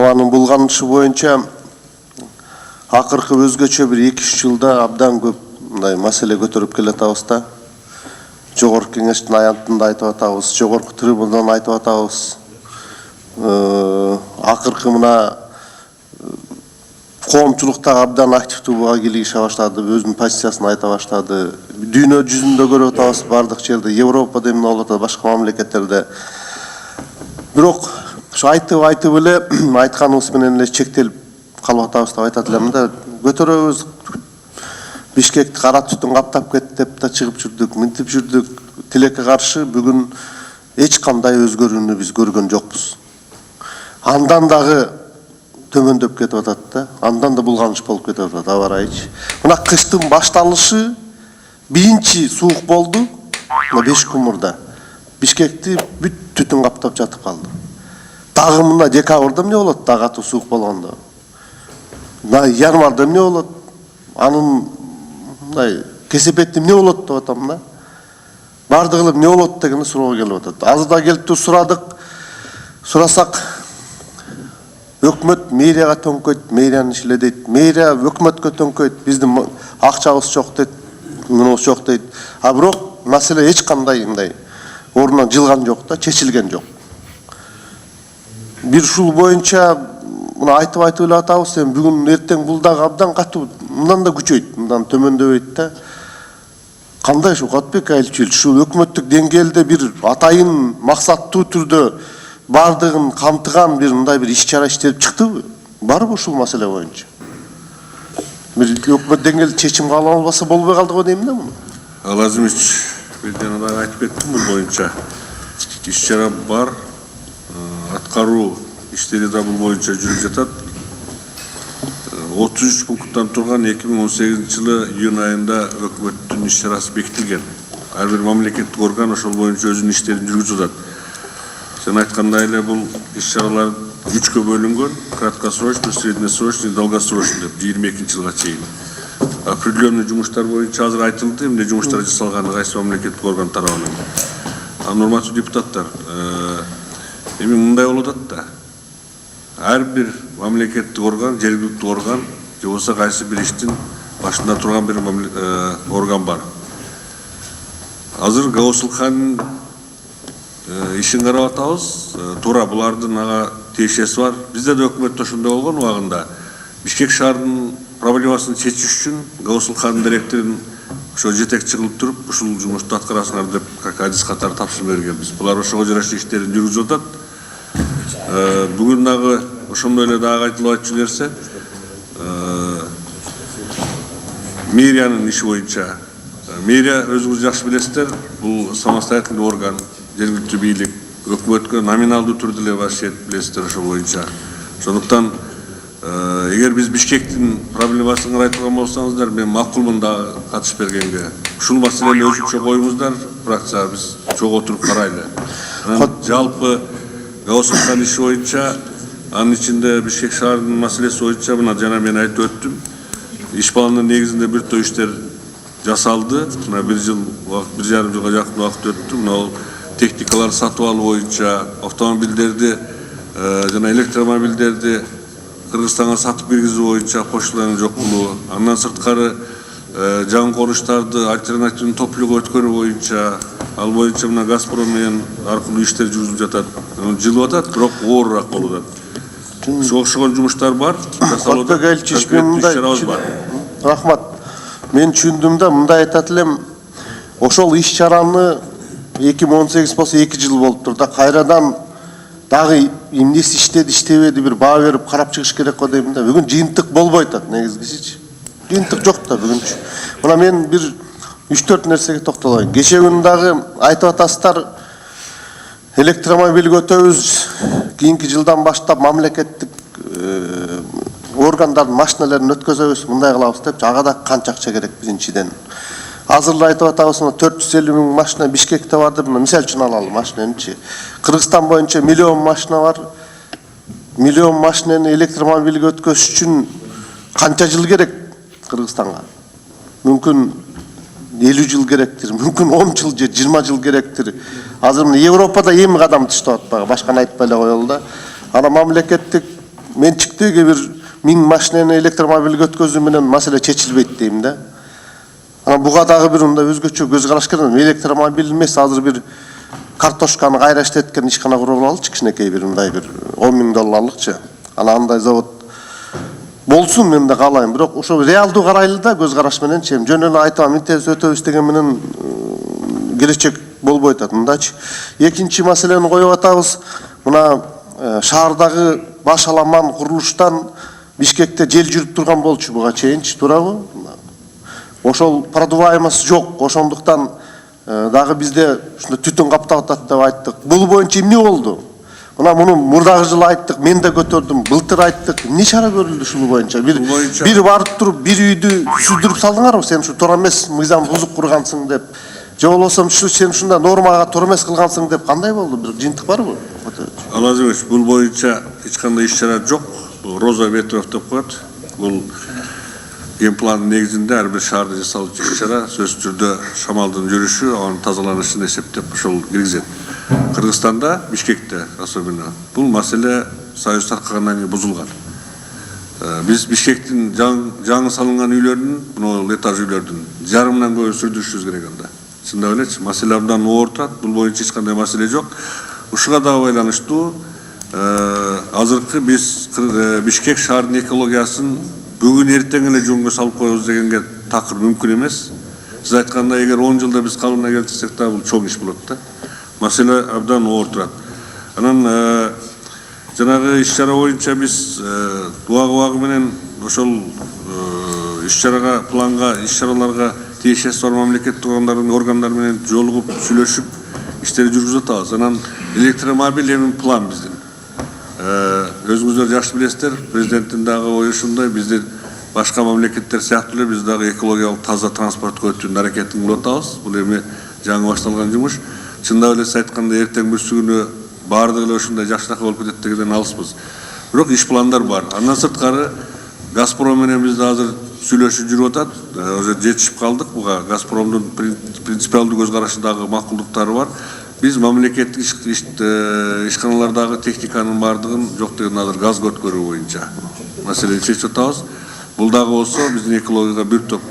Абанын булганышы боюнча акыркы өзгөчө бир 2-3 жылда абдан көп мындай маселе көтөрүп келатабыз да. Жогорку кеңештин аянтында айтып атабыз, жогорку трибунадан айтып атабыз. Акыркы мына коомчулукта абдан активдүү буга кийлигише баштады, өзүнүн позициясын айта баштады. Дүйнө жүзүндө көрүп атабыз, бардык жерде, Европада эмне болуп атат, башка мамлекеттерде. Бирок ошо айтып эле айтканыбыз менен эле чектелип калып атабыз деп айтат элем да. Көтөрөбүз. Бишкекти кара түтүн каптап кетти деп да чыгып жүрдүк, мынтип жүрдүк. Тилекке каршы бүгүн эч кандай өзгөрүүнү биз көргөн жокпуз. Андан дагы төмөндөп кетип атат да. Андан да булганыч болуп кетип атат аба ырайычы. Мына кыштын башталышы биринчи суук болду. 5 күн мурда. Бишкекти бүт түтүн каптап жатып калды. Дагы мына декабрда эмне болот? Дагы катуу суук болгондо. Мына январда эмне болот? Анын мындай кесепетти эмне болот деп атам да. Бардыгы эмне болот деген суроо келип атат. Азырда келип сурадык. Сурасак өкмөт мэрияга төңкөйт, мэриянын ишиле дейт. Мэрия өкмөткө төңкөйт. Биздин акчабыз жок дейт, мунубуз жок дейт. А бирок маселе эч кандай мындай ордунан жылган жок да, чечилген жок. Бир жыл боюнча мына айтып эле атабыз, бүгүн эртең бул дагы абдан катуу, мындан да күчөйт, мындан төмөндөбөйт да. Кандай ушу Катбек Айылчевич, ушул өкмөттүк деңгээлде бир атайын максаттуу түрдө бардыгын камтыган бир мындай бир иш-чара иштелип чыктыбы? Барбы ушул маселе боюнча? Бир өкмөт деңгээлде чечим кабыл алынбаса болбой калды го дейм да муну. Алазимович, бирден да айтып кеттим бул боюнча. Иш-чара бар, аткаруу иштери да бул боюнча жүрүп жатат. 33 пункттан турган 2018 жылы июнь айында өкмөттүн иш-чарасы бекитилген. Ар бир мамлекеттик орган ошол боюнча өзүнүн иштерин жүргүзүп жатат. Сен айткандай эле бул иш-чаралар 3кө бөлүнгөн: краткосрочный, среднесрочный, долгосрочный деп 22 жылга чейин. Определенный жумуштар боюнча азыр айтылды, эмне жумуштар жасалганы кайсы мамлекеттик орган тарабынан. Урматтуу депутаттар, эми мындай болуп атат да. Ар бир мамлекеттик орган, жергиликтүү орган, же болбосо кайсы бир иштин башында турган бир орган бар. Азыр Гаусулхандын ишин карап атабыз. Туура булардын ага тиешеси бар. Бизде да өкмөттө ошондой болгон убагында. Бишкек шаарынын проблемасын чечиш үчүн Гаусулхандын директорун ошо жетекчи кылып туруп, ушул жумушту аткарасыңар деп как адис катары тапшырма бергенбиз. Булар ошого жараша иштерин жүргүзүп атат. Бүгүн дагы ошондой эле дагы айтылып атчу нерсе, мэриянын иши боюнча. Мэрия өзүңүз жакшы билесиздер, бул самостоятельный орган, жергиликтүү бийлик, өкмөткө номиналдуу түрдө эле башчы этип билесиздер ошол боюнча. Ошондуктан эгер биз Бишкектин проблемасын карайтылган болсоңуздар, мен макулмун да катышып бергенге. Ушул маселени өзүнчө коюңуздар, фракция биз чогуу отуруп карайлы. Жалпы Гаусулхан иши боюнча, анын ичинде Бишкек шаарынын маселеси боюнча мына жана мен айтып өттүм. Иш планынын негизинде бир топ иштер жасалды. Мына 1 жыл, 1,5 жылга жакын убакыт өттү. Мына техникалар сатып алуу боюнча, автомобилдерди жана электромобилдерди Кыргызстанга сатып киргизүү боюнча кошуларын жок кылуу, андан сырткары жаңы конуштарды альтернативный топливого өткөрүү боюнча, ал боюнча мына Газпром менен аркылуу иштер жүрүзүп жатат. Жылып атат, бирок оорураак болуп атат. Ошого окшогон жумуштар бар, жасалып атат. Рахмат. Мен түшүндүм да, мындай айтат элем, ошол иш-чараны 2018 болсо 2 жыл болуптур да, кайрадан дагы эмнеси иштеди, иштебеди бир баа берип карап чыгыш керек го дейм да. Бүгүн жыйынтык болбойт атат негизгичи. Жыйынтык жок да бүгүнчү. Мына мен бир 3-4 нерсеге токтолоюн. Кече күнү дагы айтып атасыздар, электромобиль өтөбүз, кийинки жылдан баштап мамлекеттик органдардын машиналарын өткөзөбүз, мындай кылабыз деп, ага да канча акча керек биринчиден. Азыр эле айтып атабыз, 450 000 машина Бишкекте бар деп, мисал үчүн алалы машинанычы. Кыргызстан боюнча миллион машина бар. Миллион машинаны электромобилге өткөзүш үчүн канча жыл керек Кыргызстанга? Мүмкүн 50 жыл керектир, мүмкүн 10 жыл же 20 жыл керектир. Азыр Европада эми кадам таштап атпагы, башканы айтпай эле коелу да. Ана мамлекеттик менчиктеги бир 1000 машинени электромобилге өткөзүү менен маселе чечилбейт дейм да. Анан буга дагы бир мындай өзгөчө көз караш керек. Электромобиль эмес, азыр бир картошканы кайра иштеткен ишкана куруп алалычы, кичинекей бир мындай бир $10.000 Анан андай завод болсун, мен да каалайм. Бирок ошо реалдуу карайлы да көз караш менен чем. Жөн эле айтам, интерес өтөбүз деген менен келечек болбой атат мындачы. Экинчи маселени коюп атабыз. Мына шаардагы баш аламан курулуштан Бишкекте жел жүрүп турган болчу буга чейинчи, туурабы? Ошол продуваемость жок. Ошондуктан дагы бизде ушундай түтүн каптап атат деп айттык. Бул боюнча эмне болду? Мына муну мурдагы жылы айттык, мен да көтөрдүм, былтыр айттык. Эмне чара көрүлдү ушул боюнча? Бир барып туруп, бир үйдү сүздүрүп салдыңарбы? Сен ушу туура эмес мыйзам бузук кургансың деп. Же болбосо сен ушундай нормага туура эмес кылгансың деп кандай болду? Бир жыйынтык барбы? Алазимович, бул боюнча эч кандай иш-чара жок. Роза Ветров деп коет. Бул генпландын негизинде ар бир шаарда жасалчу иш-чара сөзсүз түрдө шамалдын жүрүшү, анын тазаланышын эсептеп ошол киргизет. Кыргызстанда, Бишкекте особенно бул маселе Союз таркагандан кийин бузулган. Биз Бишкектин жаңы салынган үйлөрдүн, мына этаж үйлөрдүн жарымынан көбүн сүрдүрүшүбүз керек анда. Чындап элечи, маселе абдан оорутат. Бул боюнча эч кандай маселе жок. Ушуга дагы байланыштуу азыркы биз Бишкек шаарынын экологиясын бүгүн эртең эле жөнгө салып коебуз дегенге такыр мүмкүн эмес. Сиз айткандай, эгер 10 жылда биз калыбына келтирсек да бул чоң иш болот да. Маселе абдан оор турат. Анан жанагы иш-чара боюнча биз убагы менен ошол иш-чарага, планга, иш-чараларга тиешеси бар мамлекеттик органдар менен жолугуп, сүйлөшүп иштери жүргүзүп атабыз. Анан электромобиль эми план биздин. Өзүңүздөр жакшы билесиздер, президенттин дагы ою ушундай, бизде башка мамлекеттер сыяктуу эле биз дагы экологиялык таза транспортко өтүүнүн аракетин кылып атабыз. Бул эми жаңы башталган жумуш. Чындап эле сиз айткандай эртең бүрсүгүнө баардыгы эле ушундай жакшыраак болуп кетет дегенден алыспыз. Бирок иш пландар бар. Андан сырткары Газпром менен бизде азыр сүйлөшүп жүрүп атат. Уже жетишип калдык. Буга Газпромдун принципиалдуу көз карашындагы макулдуктары бар. Биз мамлекеттик ишканалардагы техниканын баардыгын жок деген азыр газ өткөрүү боюнча маселени чечип атабыз. Бул дагы болсо биздин экологияга бир топ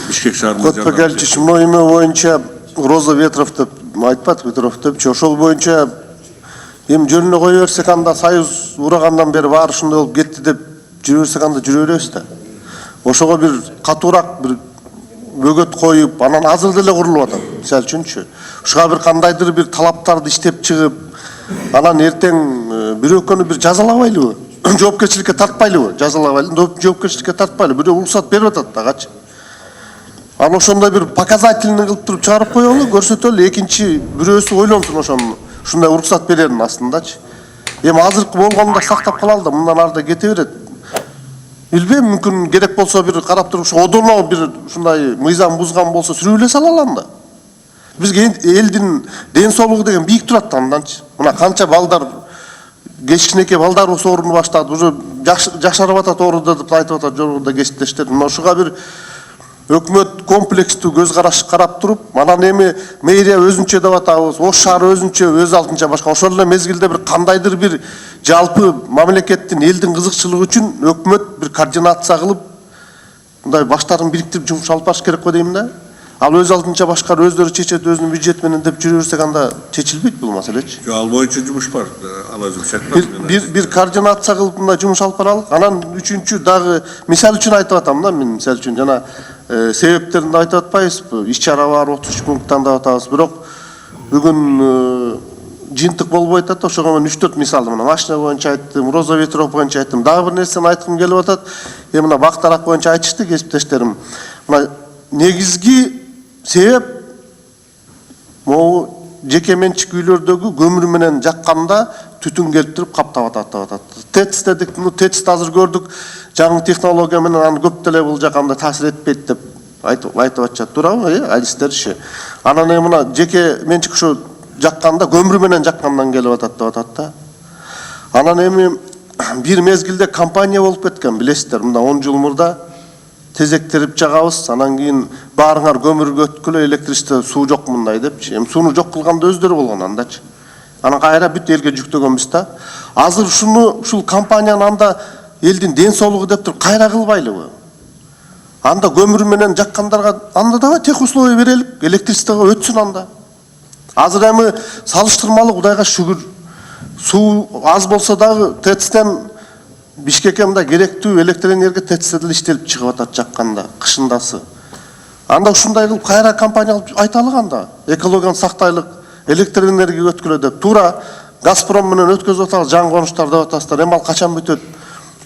Бишкек шаарында Котпогелчич, мына эме боюнча Роза Ветров деп айтпат, Ветров депчи, ошол боюнча эми жөн эле кое берсек, анда Союз урагандан бери баары ушундай болуп кетти деп жүрө берсек, анда жүрө беребиз да. Ошого бир катуураак бир бөгөт коюп, анан азыр деле курулуп атат. Мисалы үчүнчү, ушуга бир кандайдыр бир талаптарды иштеп чыгып, анан эртең бирөкөнү бир жазалабайлыбы? Жоопкерчиликке тартпайлыбы? Жазалабайлы, жоопкерчиликке тартпайлы. Бирөө уруксат берип атат дагычы. Анан ошондой бир показательный кылып туруп чыгарып коелу, көрсөтөлү. Экинчи бирөөсү ойлонсун ошону, ушундай уруксат берерин астындачы. Эми азыркы болгондо сактап калалы да, мындан арда кете берет. Билбейм, мүмкүн керек болсо бир карап туруп, одоно бир ушундай мыйзам бузган болсо сүрүп эле салалы анда. Бизге элдин ден соолугу деген бийик турат да анданчы. Мына канча балдар, кичинекей балдар оорууну баштады, уже жашарып атат ооруда деп айтып атат жогоруда кесиптештер. Мына ушуга бир өкмөт комплекстүү көз караш карап туруп, анан эми мэрия өзүнчө деп атабыз, Ош шаары өзүнчө, өз алдынча башка. Ошол эле мезгилде бир кандайдыр бир жалпы мамлекеттин, элдин кызыкчылыгы үчүн өкмөт бир координация кылып, мындай баштарын бириктирип жумуш алып барыш керек го дейм да. Ал өз алдынча башкар өздөрү чечет, өзүнүн бюджет менен деп жүрө берсек, анда чечилбейт бул маселечи. Ал боюнча жумуш бар. Бир координация кылып мындай жумуш алып баралы. Анан үчүнчү дагы мисал үчүн айтып атам да, мен мисал үчүн жана себептерин да айтып атпайбызбы? Иш-чара бар, 33 пункттан да атабыз. Бирок бүгүн жыйынтык болбой атат, ошого мен 3-4 мисалды мына машина боюнча айттым, Роза Ветров боюнча айттым. Дагы бир нерсени айткым келип атат. Мына бактарак боюнча айтышты кесиптештерим. Мына негизги себеп могу жеке менчик үйлөрдөгү көмүр менен жакканда түтүн келип туруп каптап атат. ТЭЦ дедик, ТЭЦти азыр көрдүк, жаңы технология менен аны көп деле бул жака андай таасир этпейт деп айтып атышат, туурабы? Адистерчи. Анан мына жеке менчик ушу жакканда көмүр менен жаккандан келип атат деп атат да. Анан эми бир мезгилде компания болуп кеткен, билесиздер, мында 10 жыл мурда тезектерип жагабыз, анан кийин баарыңар көмүргө өткүлө, электричество, суу жок мындай депчи. Эми сууну жок кылганда өздөрү болгон андачы. Анан кайра бүт элге жүктөгөнбүз да. Азыр ушул компанияны анда элдин ден соолугу деп туруп кайра кылбайлыбы? Анда көмүр менен жаккандарга анда дагы тех условия берелик, электричествого өтсүн анда. Азыр эми салыштырмалуу Кудайга шүгүр. Суу аз болсо дагы ТЭЦтен Бишкекке мында керектүү электр энергия ТЭЦте деле иштелип чыгып атат жакканда, кышындасы. Анда ушундай кылып кайра компания алып айталык анда. Экологияны сактайлык, электр энергия өткүлө деп туура Газпром менен өткөзүп атабыз, жаңы конуштар деп атасыздар. Эми ал качан бүтөт?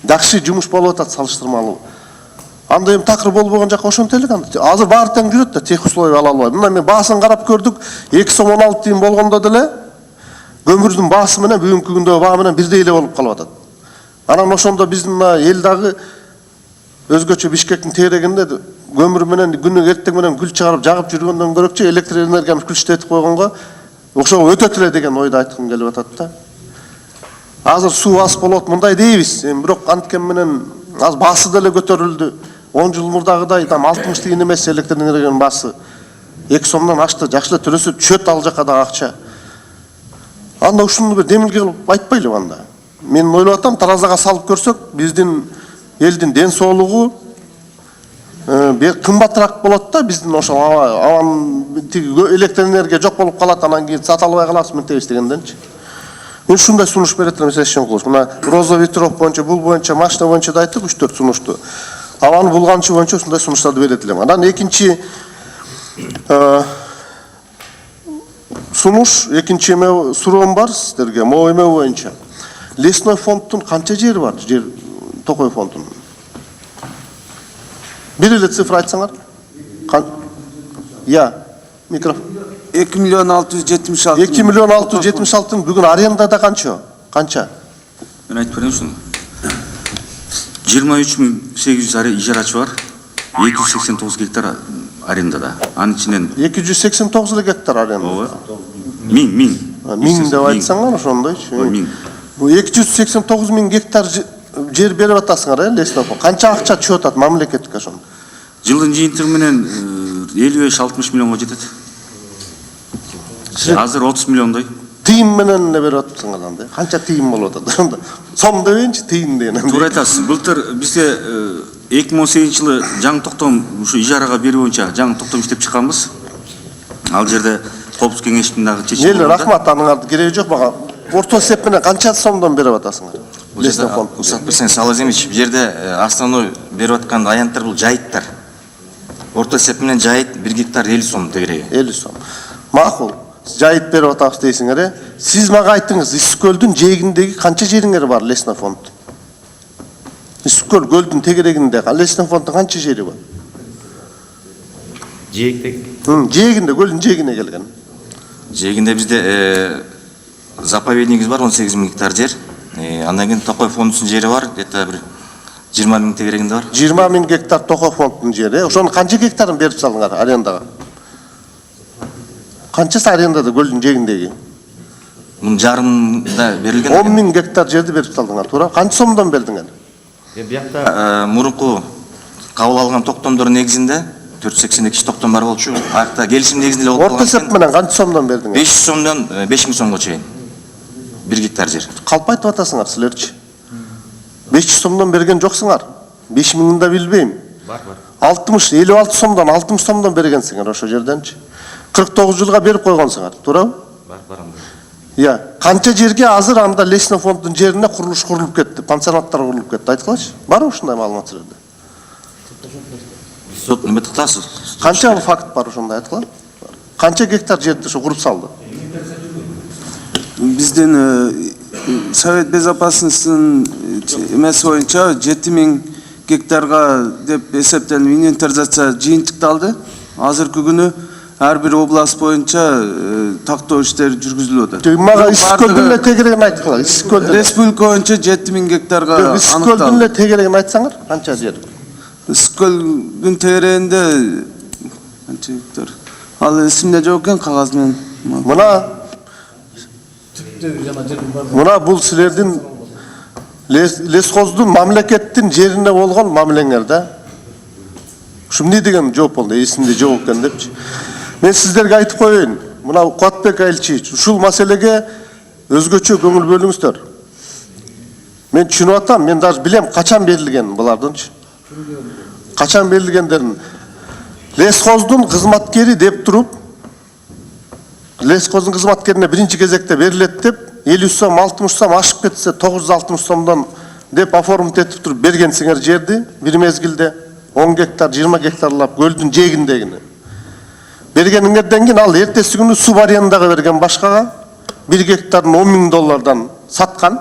Жакшы жумуш болуп атат салыштырмалуу. Анда эми такыр болбогон жакка ошентелик анда. Азыр баары тең жүрөт да, тех условия ала албайт. Мына мен баасын карап көрдүк. 2 сом 16 тиын болгондо деле көмүрдүн баасы менен бүгүнкү күндөгү баа менен бирдей эле болуп калып атат. Анан ошондо биздин мына эл дагы өзгөчө Бишкектин тегерегинде көмүр менен күнү эртең менен гүл чыгарып жагып жүргөндөн көрөкчү электр энергияны күчтетип койгонго ошого өтөт эле деген ойду айткым келип атат да. Азыр суу аз болот мындай дейбиз. Эми бирок анткени менен аз баасы деле көтөрүлдү. 10 жыл мурдагыдай там 60 тиын эмес электр энергиянын баасы. 2 сомдон ашты, жакшы эле төлөсө түшөт ал жака дагы акча. Анда ушуну бир демилге кылып айтпайлыбы анда? Мен ойлоп атам, таразага салып көрсөк, биздин элдин ден соолугу кымбатыраак болот да, биздин ошо аван тиги электр энергия жок болуп калат, анан кийин сата албай калабыз мынтебиз дегенденчи. Мен ушундай сунуш берет элем, мисалы кылыш. Мына Роза ветров боюнча, бул боюнча, машина боюнча да айттык 3-4 сунушту. Аваны булганчы боюнча ушундай сунуштарды берет элем. Анан экинчи сунуш, экинчи суроом бар сиздерге, могу эме боюнча. Лесной фондтун канча жери бар? Жер Токой фондунун. Бир эле цифра айтсаңар. Микрофон. 2 миллион 676. 2 миллион 676 бүгүн арендада канча? Мен айтып берейин ушуну. 23.800 ижарачы бар. 289 гектар арендада. Анын ичинен 289 эле гектар аренда. ооба. Миң. Миң деп айтсаңар ошондойчу. Миң. Бул 289 миң гектар жер берип атасыңар, лесной фонд. Канча акча чыгып атат мамлекетке ошондо? Жылдын жыйынтыгы менен 55-60 миллионго жетет. Азыр 30 миллиондой. Тыйын менен эле берип атсаңар анда. Канча тыйын болуп атат ошондо? Сом дебейинчи, тыйын деген. Туура айтасыз. Былтыр бизге 2018-жылы жаңы токтом ушу ижарага берүү боюнча жаңы токтом иштеп чыкканбыз. Ал жерде Коопсуз кеңештин дагы чечими Эле рахмат, аныңарды кереги жок мага. Орто эсеп менен канча сомдон берип атасыңар? Лесной фонд. Усат берсеңиз, Салазимович, бул жерде основной берип аткан аянттар бул жайыттар. Орто эсеп менен жайыт 1 гектар 50 сом тегереги. 50 сом. Макул. Жайыт берип атабыз дейсиңер, Сиз мага айттыңыз, Исүккөлдүн жээгиндеги канча жериңер бар лесной фонд? Исүккөл көлдүн тегерегинде лесной фонддун канча жери бар? Жээктеги. Жээгинде, көлдүн жээгине келген. Жээгинде бизде заповеднигибиз бар 18 000 гектар жер. Андан кийин Токой фондунун жери бар, где-то бир 20 000 тегерегинде бар. 20 000 гектар Токой фондунун жери. Ошонун канча гектарын берип салдыңар арендага? Канчасы арендада көлдүн жээгиндеги? Мунун жарымда берилген. 10 000 гектар жерди берип салдыңар, туура? Канча сомдон бердиңер? Биякта мурунку кабыл алган токтомдордун негизинде 482 токтом бар болчу. Аякта келишим негизинде эле болуп Орто эсеп менен канча сомдон бердиңер? 500 сомдон 5000 сомго чейин. 1 гектар жер. Калп айтып атасыңар силерчи. 500 сомдон берген жоксуңар. 5000 да билбейм. Бар. 60, 56 сомдон, 60 сомдон бергенсиңер ошо жерденчи. 49 жылга берип койгонсуңар, туурабы? Бар. Канча жерге азыр анда лесной фонддун жерине курулуш курулуп кетти, пансионаттар курулуп кетти, айткылачы. Бар ушундай маалымат силерде? Сот неме тактасыз? Канча факт бар ошондой айткыла? Канча гектар жерди ошо куруп салды? Биздин Совет Безопасностьтун эмеси боюнча 7000 гектарга деп эсептелип инвентаризация жыйынтыкталды. Азыркы күнү ар бир область боюнча тактоо иштери жүргүзүлүп атат. Мага Исүккөлдүн эле тегерегин айткыла, Исүккөлдүн. Республика боюнча 7000 гектарга Исүккөлдүн аныкталды. эле тегерегин айтсаңар, канча жер? Исүккөлдүн тегерегинде канча гектар? Ал эсимде жок экен, кагаз менен. Мына бул силердин лесхоздун мамлекеттин жерине болгон мамилеңер да. Ушу эмне деген жооп болду, эсимде жок экен депчи. Мен сиздерге айтып коеюн. Мына Куатбек Элчи ушул маселеге өзгөчө көңүл бөлүңүздөр. Мен түшүнүп атам, мен даже билем качан берилген булардынчы. Качан берилгендерин. Лесхоздун кызматкери деп туруп, лесхоздун кызматкерине биринчи кезекте берилет деп, 50 сом, 60 сом ашып кетсе 960 сомдон деп оформить этип туруп бергенсиңер жерди бир мезгилде 10 гектар, 20 гектарлап көлдүн жээгиндегини. Бергениңерден кийин ал эртеси күнү суб арендага берген башкага 1 гектарын 10 000 доллардан саткан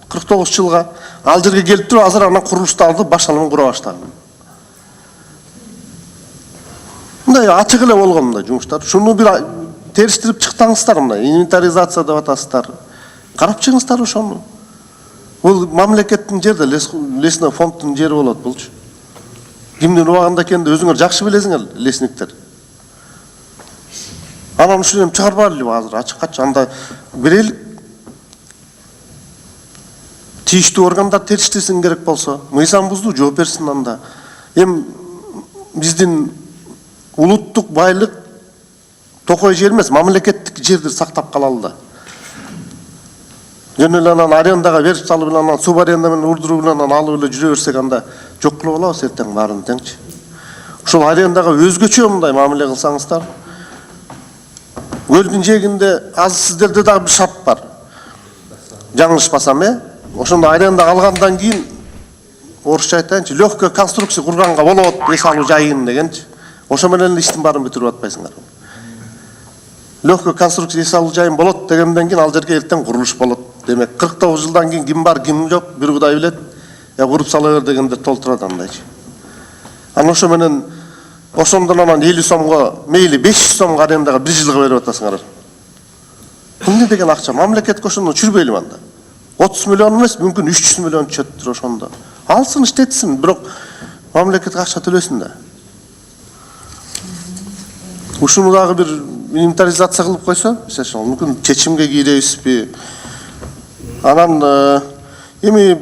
49 жылга. Ал жерге келип туруп азыр анан курулуштарды башалып кура баштаган. Мындай ачык эле болгон мындай жумуштар. Шуну бир териштирип чыктаңыздар, мындай инвентаризация деп атасыздар. Карап чыгыңыздар ошону. Бул мамлекеттин жерде, лесной фонддун жери болот булчу. Кимдин убагында экенин өзүңөр жакшы билесиңер, лесниктер. Анан ушуну эми чыгарбайлы азыр ачык-ачык анда берели. Тийиштүү органдар териштирсин керек болсо, мыйзамыбызды жооп берсин анда. Эми биздин улуттук байлык токой жер эмес, мамлекеттик жерди сактап калалы да. Жөн эле анан арендага берип салып эле анан суб аренда менен урдуруп эле анан алып эле жүрө берсек анда жок кылып алабыз эртең баарын теңчи. Ошол арендага өзгөчө мындай мамиле кылсаңыздар. Көлдүн жээгинде азыр сиздерде дагы бир шарт бар. Жаңылышпасам, ошондо аренда алгандан кийин орусча айтайынчы, легкая конструкция курганга болот, эс алуу жайын дегенчи. Ошо менен иштин баарын бүтүрүп атпайсыңар. Легкая конструкция эс алуу жайын болот дегенден кийин ал жерге эртең курулуш болот. Демек 49 жылдан кийин ким бар, ким жок, бир Кудай билет. Куруп сала бер дегендер толтурат андайчы. Анан ошо менен ошондон анан 50 сомго, мейли 500 сомго арендага 1 жылга берип атасыңар. Бул эмне деген акча? Мамлекетке ошондо чүрбөйлү анда. 30 миллион эмес, мүмкүн 300 миллион чөттүр ошондо. Алсын, иштетсин, бирок мамлекетке акча төлөсүн да. Ушуну дагы бир инвентаризация кылып койсо, мүмкүн чечимге киребизби? Анан эми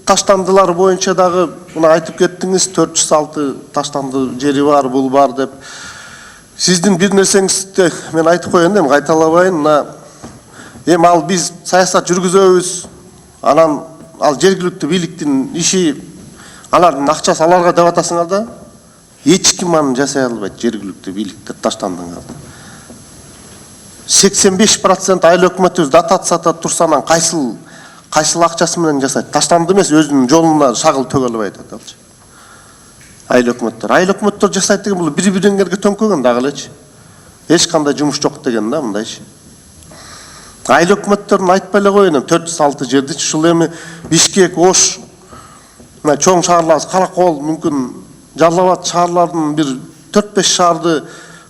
таштандылар боюнча дагы мына айтып кеттиңиз, 406 таштанды жери бар, бул бар деп. Сиздин бир нерсеңизди мен айтып коеюн, эми кайталабайын. Эми ал биз саясат жүргүзөбүз, анан ал жергиликтүү бийликтин иши, алардын акчасы аларга деп атасыңар да. Эч ким аны жасай албайт, жергиликтүү бийликтер таштандыңар. 85% айыл өкмөтүбүз дотацияда турса, анан кайсыл акчасы менен жасайт? Таштанды эмес, өзүнүн жолуна шагыл төгө албайт аталчы. Айыл өкмөттөр жасайт деген бул бири-бириңерге төңкөгөн дагы элечи. Эч кандай жумуш жок деген да мындайчы. Айыл өкмөттөрүн айтпай эле коеюн, 406 жердичи, ушул эми Бишкек, Ош, мына чоң шаарлар, Каракол, мүмкүн Жалал Абад шаарлардын бир 4-5 шаарды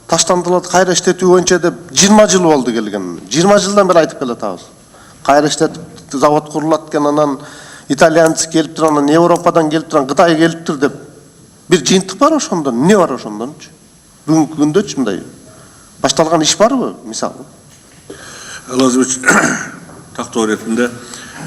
таштандыларды кайра иштетүү боюнча деп 20 жыл болду келген. 20 жылдан бери айтып келатабыз. Кайра иштетип завод курулат экен, анан итальянец келип тур, анан Европадан келип тур, Кытай келип тур деп бир жыйынтык бар ошондон. Эмне бар ошондончу? Бүгүнкү күндөчү мындай башталган иш барбы, мисалы? Алазович, тактоо иретинде